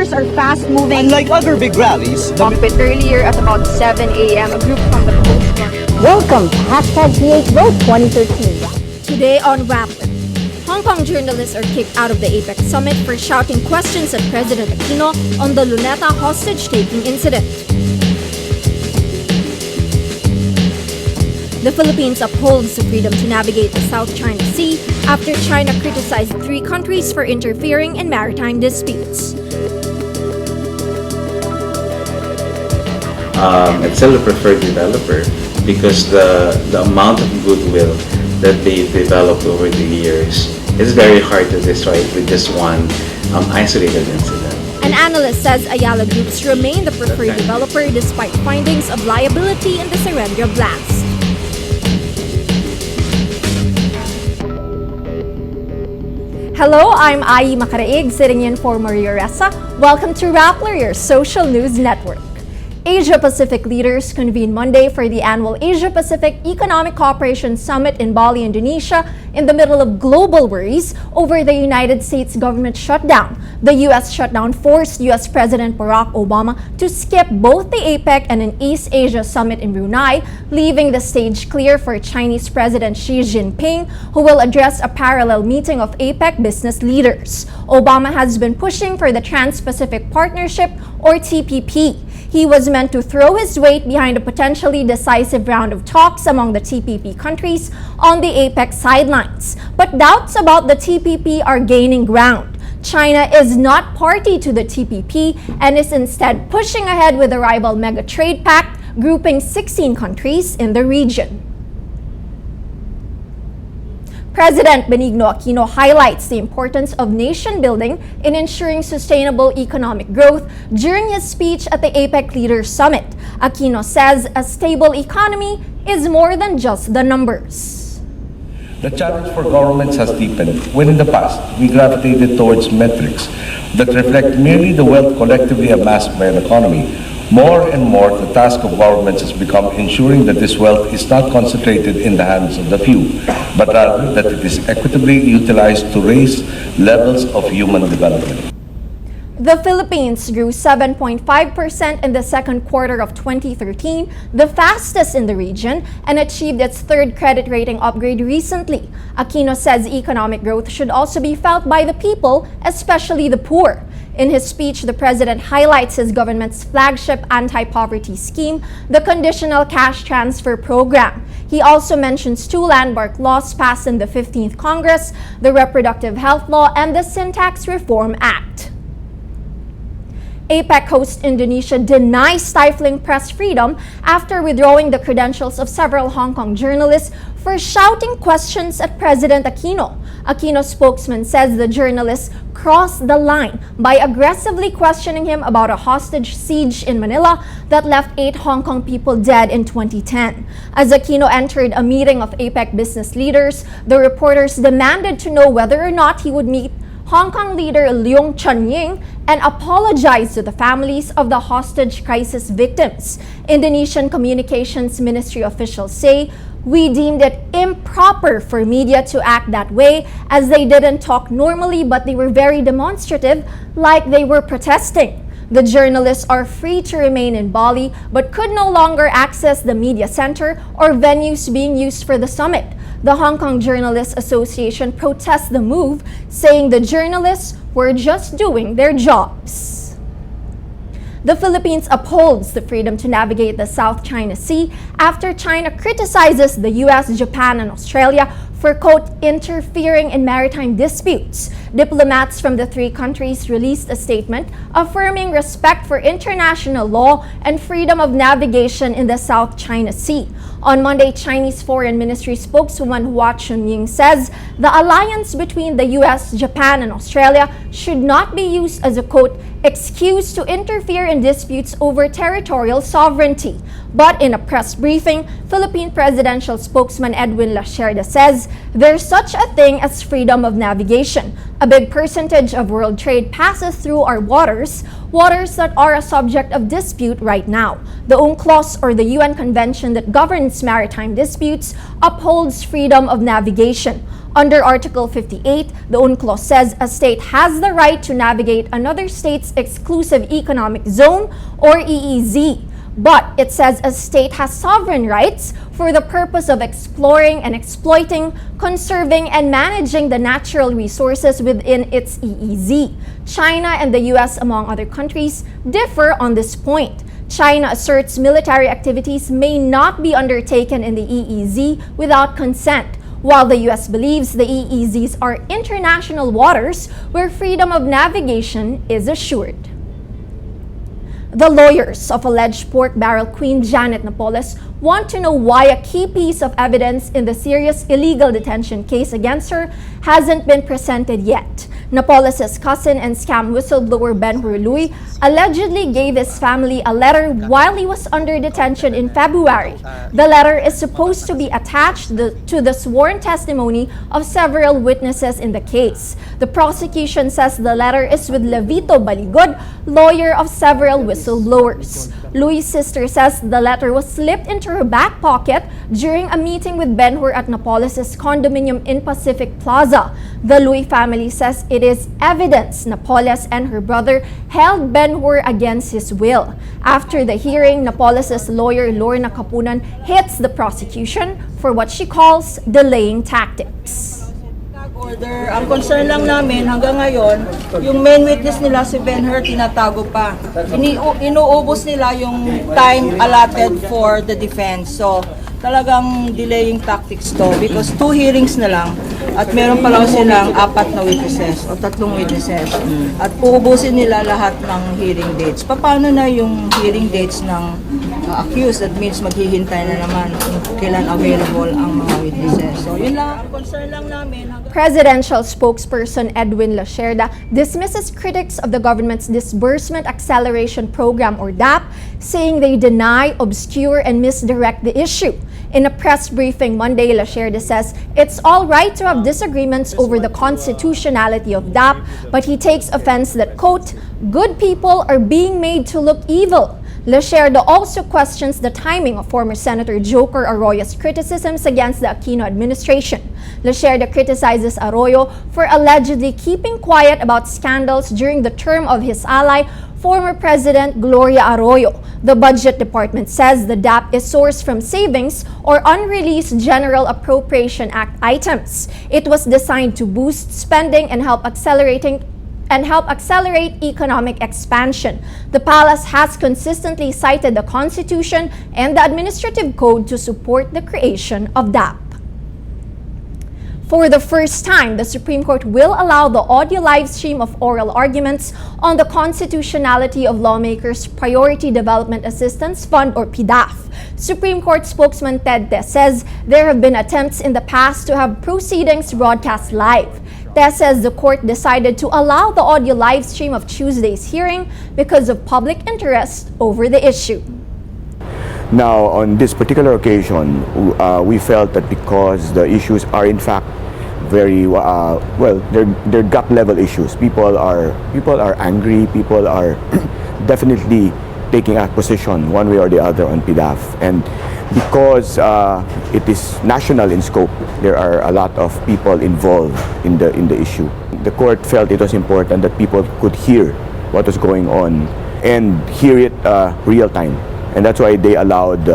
leaders are fast-moving. Unlike other big rallies, Bit earlier at about 7 a.m., a group from the Coast Guard. Welcome to #PH Vote 2013. Today on Rappler, Hong Kong journalists are kicked out of the Apec summit for shouting questions at President Aquino on the Luneta hostage-taking incident. The Philippines upholds the freedom to navigate the South China Sea after China criticized 3 countries for interfering in maritime disputes. It's still a preferred developer because the amount of goodwill that they've developed over the years is very hard to destroy it with just one isolated incident. An analyst says Ayala Groups remain the preferred developer despite findings of liability in the Serendra blast. Hello, I'm Ai Makaraig, sitting in for Maria Ressa. Welcome to Rappler, your social news network. Asia-Pacific leaders convened Monday for the annual Asia-Pacific Economic Cooperation Summit in Bali, Indonesia, in the middle of global worries over the United States government shutdown. The U.S. shutdown forced U.S. President Barack Obama to skip both the APEC and an East Asia summit in Brunei, leaving the stage clear for Chinese President Xi Jinping, who will address a parallel meeting of APEC business leaders. Obama has been pushing for the Trans-Pacific Partnership, or TPP. He was meant to throw his weight behind a potentially decisive round of talks among the TPP countries on the APEC sidelines. But doubts about the TPP are gaining ground. China is not party to the TPP and is instead pushing ahead with the rival mega trade pact, grouping 16 countries in the region. President Benigno Aquino highlights the importance of nation building in ensuring sustainable economic growth during his speech at the APEC Leaders Summit. Aquino says a stable economy is more than just the numbers. The challenge for governments has deepened when in the past we gravitated towards metrics that reflect merely the wealth collectively amassed by an economy. More and more, the task of governments has become ensuring that this wealth is not concentrated in the hands of the few, but rather that it is equitably utilized to raise levels of human development. The Philippines grew 7.5% in the second quarter of 2013, the fastest in the region, and achieved its 3rd credit rating upgrade recently. Aquino says economic growth should also be felt by the people, especially the poor. In his speech, the president highlights his government's flagship anti-poverty scheme, the Conditional Cash Transfer Program. He also mentions 2 landmark laws passed in the 15th Congress, the Reproductive Health Law and the Sin Tax Reform Act. APEC host Indonesia denies stifling press freedom after withdrawing the credentials of several Hong Kong journalists for shouting questions at President Aquino. Aquino's spokesman says the journalists crossed the line by aggressively questioning him about a hostage siege in Manila that left 8 Hong Kong people dead in 2010. As Aquino entered a meeting of APEC business leaders, the reporters demanded to know whether or not he would meet Hong Kong leader Leung Chun-ying and apologized to the families of the hostage crisis victims. Indonesian Communications Ministry officials say, "We deemed it improper for media to act that way as they didn't talk normally but they were very demonstrative, like they were protesting." The journalists are free to remain in Bali but could no longer access the media center or venues being used for the summit. The Hong Kong Journalists Association protests the move, saying the journalists were just doing their jobs. The Philippines upholds the freedom to navigate the South China Sea after China criticizes the US, Japan, and Australia for, quote, interfering in maritime disputes. Diplomats from the 3 countries released a statement affirming respect for international law and freedom of navigation in the South China Sea. On Monday, Chinese Foreign Ministry spokeswoman Hua Chunying says the alliance between the US, Japan, and Australia should not be used as a, quote, excuse to interfere in disputes over territorial sovereignty. But in a press briefing, Philippine presidential spokesman Edwin Lacerda says there's such a thing as freedom of navigation. A big percentage of world trade passes through our waters that are a subject of dispute right now. The UNCLOS, or the UN Convention that governs maritime disputes, upholds freedom of navigation. Under Article 58, the UNCLOS says a state has the right to navigate another state's exclusive economic zone, or EEZ. But it says a state has sovereign rights for the purpose of exploring and exploiting, conserving and managing the natural resources within its EEZ. China and the US, among other countries, differ on this point. China asserts military activities may not be undertaken in the EEZ without consent, while the US believes the EEZs are international waters where freedom of navigation is assured. The lawyers of alleged pork barrel queen Janet Napoles want to know why a key piece of evidence in the serious illegal detention case against her hasn't been presented yet. Napoles' cousin and scam whistleblower Ben-Hur Lui allegedly gave his family a letter while he was under detention in February. The letter is supposed to be attached to the sworn testimony of several witnesses in the case. The prosecution says the letter is with Levito Baligod, lawyer of several whistleblowers. Lui's sister says the letter was slipped into her back pocket during a meeting with Ben-Hur at Napoles' condominium in Pacific Plaza. The Lui family says it is evidence Napoles and her brother held Ben-Hur against his will. After the hearing, Napoles' lawyer Lorna Kapunan hits the prosecution for what she calls delaying tactics. Order. Ang concern lang namin hanggang ngayon, yung main witness nila si Ben-Hur tinatago pa. Inuubos nila yung time allotted for the defense. So, talagang delaying tactics to because 2 hearings na lang at meron pa lang silang 4 na witnesses o 3 witnesses. At uubusin nila lahat ng hearing dates. Paano na yung hearing dates ng accused? That means maghihintay na naman kung kailan available ang mga witnesses. So, yun lang. Ang concern lang namin. Presidential spokesperson Edwin Lacerda dismisses critics of the government's Disbursement Acceleration Program, or DAP, saying they deny, obscure, and misdirect the issue. In a press briefing Monday, Lacerda says it's all right to have disagreements over the constitutionality of DAP, but he takes offense that, quote, good people are being made to look evil. Lacerda also questions the timing of former Senator Joker Arroyo's criticisms against the Aquino administration. Lacerda criticizes Arroyo for allegedly keeping quiet about scandals during the term of his ally, former President Gloria Arroyo. The Budget Department says the DAP is sourced from savings or unreleased General Appropriation Act items. It was designed to boost spending and help accelerate economic expansion. The palace has consistently cited the Constitution and the Administrative Code to support the creation of DAP. For the first time, the Supreme Court will allow the audio live stream of oral arguments on the constitutionality of lawmakers' Priority Development Assistance Fund, or PDAF. Supreme Court spokesman Ted Te says there have been attempts in the past to have proceedings broadcast live. Te says the court decided to allow the audio live stream of Tuesday's hearing because of public interest over the issue. Now, on this particular occasion, we felt that because the issues are in fact very they're gut level issues. People are angry. People are definitely taking a position one way or the other on PDAF, and because it is national in scope, there are a lot of people involved in the issue. The court felt it was important that people could hear what was going on and hear it real time, and that's why they allowed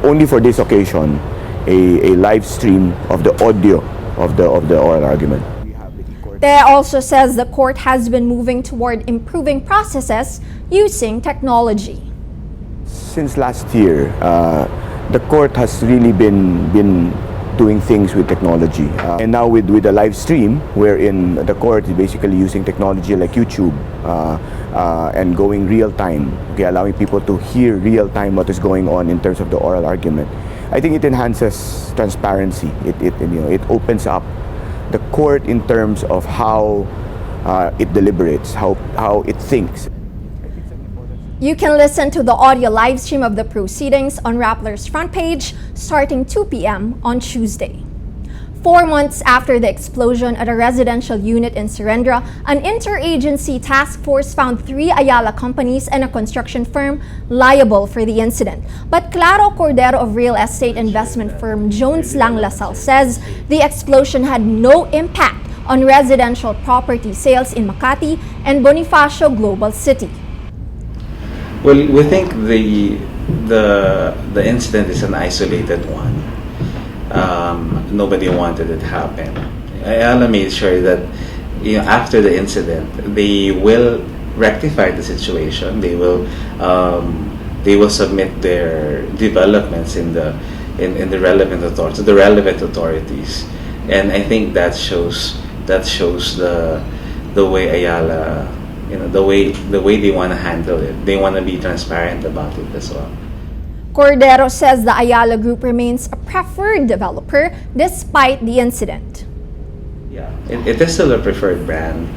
only for this occasion a live stream of the audio of the oral argument. Te also says the court has been moving toward improving processes using technology. Since last year, the court has really been doing things with technology, and now with the live stream, wherein the court is basically using technology like YouTube and going real time, allowing people to hear real time what is going on in terms of the oral argument. I think it enhances transparency. It opens up the court in terms of how it deliberates, how it thinks. You can listen to the audio live stream of the proceedings on Rappler's front page starting 2 p.m. on Tuesday. 4 months after the explosion at a residential unit in Serendra, an interagency task force found 3 Ayala companies and a construction firm liable for the incident. But Claro Cordero of real estate investment firm Jones Lang LaSalle says the explosion had no impact on residential property sales in Makati and Bonifacio Global City. Well, we think the incident is an isolated one. Nobody wanted it to happen. Ayala made sure that after the incident, they will rectify the situation. They will submit their developments in the relevant authorities, and I think that shows the way Ayala, the way they want to handle it. They want to be transparent about it as well. Cordero says the Ayala Group remains a preferred developer despite the incident. Yeah, it is still a preferred brand.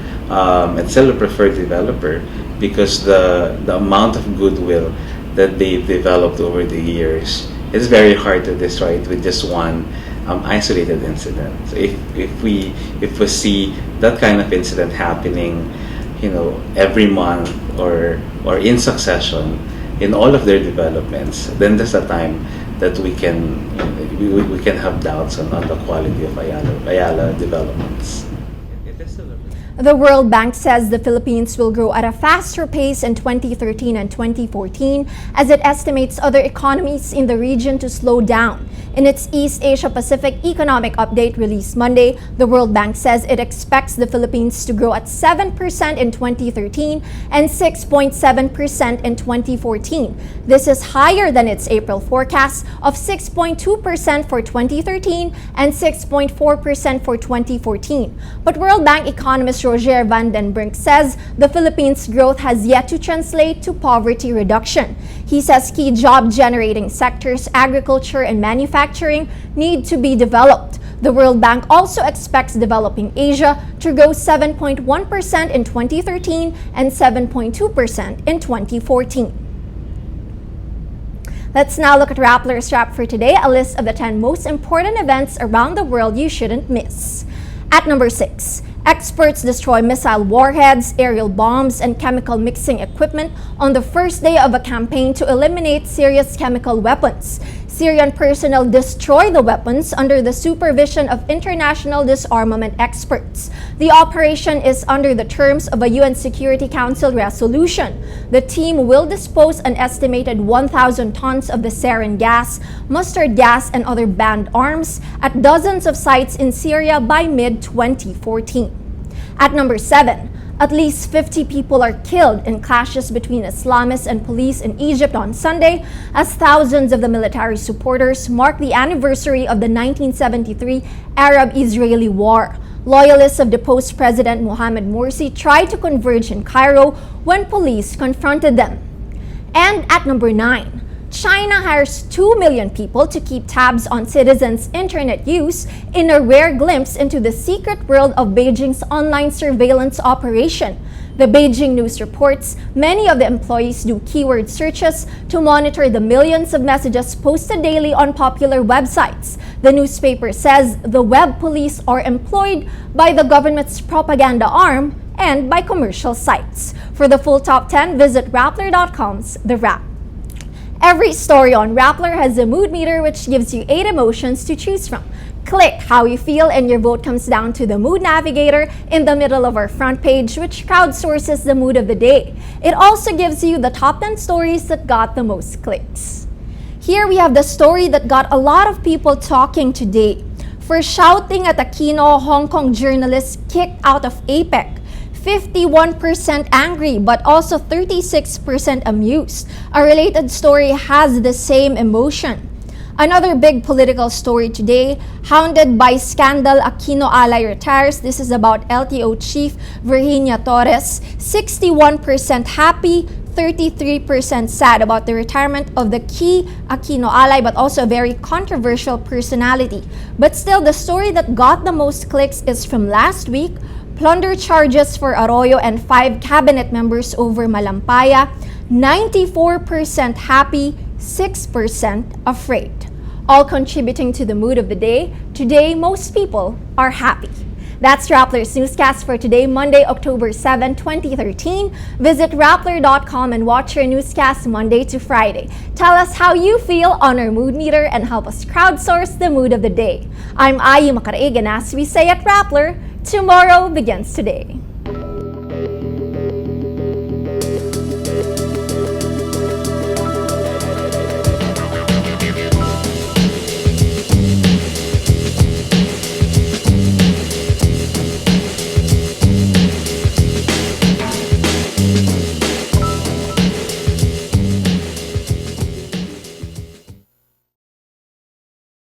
It's still a preferred developer because the amount of goodwill that they've developed over the years is very hard to destroy it with just one isolated incident. So if we see that kind of incident happening, every month or in succession in all of their developments, then there's a time that we can have doubts on the quality of Ayala developments. The World Bank says the Philippines will grow at a faster pace in 2013 and 2014 as it estimates other economies in the region to slow down. In its East Asia Pacific Economic Update released Monday, the World Bank says it expects the Philippines to grow at 7% in 2013 and 6.7% in 2014. This is higher than its April forecast of 6.2% for 2013 and 6.4% for 2014. But World Bank economist Roger Van den Brink says the Philippines' growth has yet to translate to poverty reduction. He says key job-generating sectors, agriculture and manufacturing, need to be developed. The World Bank also expects developing Asia to grow 7.1% in 2013 and 7.2% in 2014. Let's now look at Rappler's Wrap for today, a list of the 10 most important events around the world you shouldn't miss. At number 6, experts destroy missile warheads, aerial bombs, and chemical mixing equipment on the first day of a campaign to eliminate Syria's chemical weapons. Syrian personnel destroy the weapons under the supervision of international disarmament experts. The operation is under the terms of a UN Security Council resolution. The team will dispose an estimated 1,000 tons of the sarin gas, mustard gas, and other banned arms at dozens of sites in Syria by mid-2014. At number 7, at least 50 people are killed in clashes between Islamists and police in Egypt on Sunday as thousands of the military supporters mark the anniversary of the 1973 Arab-Israeli War. Loyalists of deposed President Mohamed Morsi tried to converge in Cairo when police confronted them. And at number 9, China hires 2 million people to keep tabs on citizens' internet use in a rare glimpse into the secret world of Beijing's online surveillance operation. The Beijing News reports many of the employees do keyword searches to monitor the millions of messages posted daily on popular websites. The newspaper says the web police are employed by the government's propaganda arm and by commercial sites. For the full top 10, visit Rappler.com's The Wrap. Every story on Rappler has a mood meter which gives you 8 emotions to choose from. Click how you feel and your vote comes down to the Mood Navigator in the middle of our front page, which crowdsources the mood of the day. It also gives you the top 10 stories that got the most clicks. Here we have the story that got a lot of people talking today. For shouting at Aquino, Hong Kong journalists kicked out of Apec. 51% angry, but also 36% amused. A related story has the same emotion. Another big political story today, hounded by scandal, Aquino ally retires. This is about LTO chief Virginia Torres. 61% happy, 33% sad about the retirement of the key Aquino ally, but also a very controversial personality. But still, the story that got the most clicks is from last week. Plunder charges for Arroyo and 5 cabinet members over Malampaya. 94% happy, 6% afraid. all contributing to the mood of the day. Today, most people are happy. That's Rappler's newscast for today, Monday, October 7, 2013. Visit Rappler.com and watch your newscast Monday to Friday. Tell us how you feel on our mood meter and help us crowdsource the mood of the day. I'm Ayi Makaraig, and as we say at Rappler, tomorrow begins today.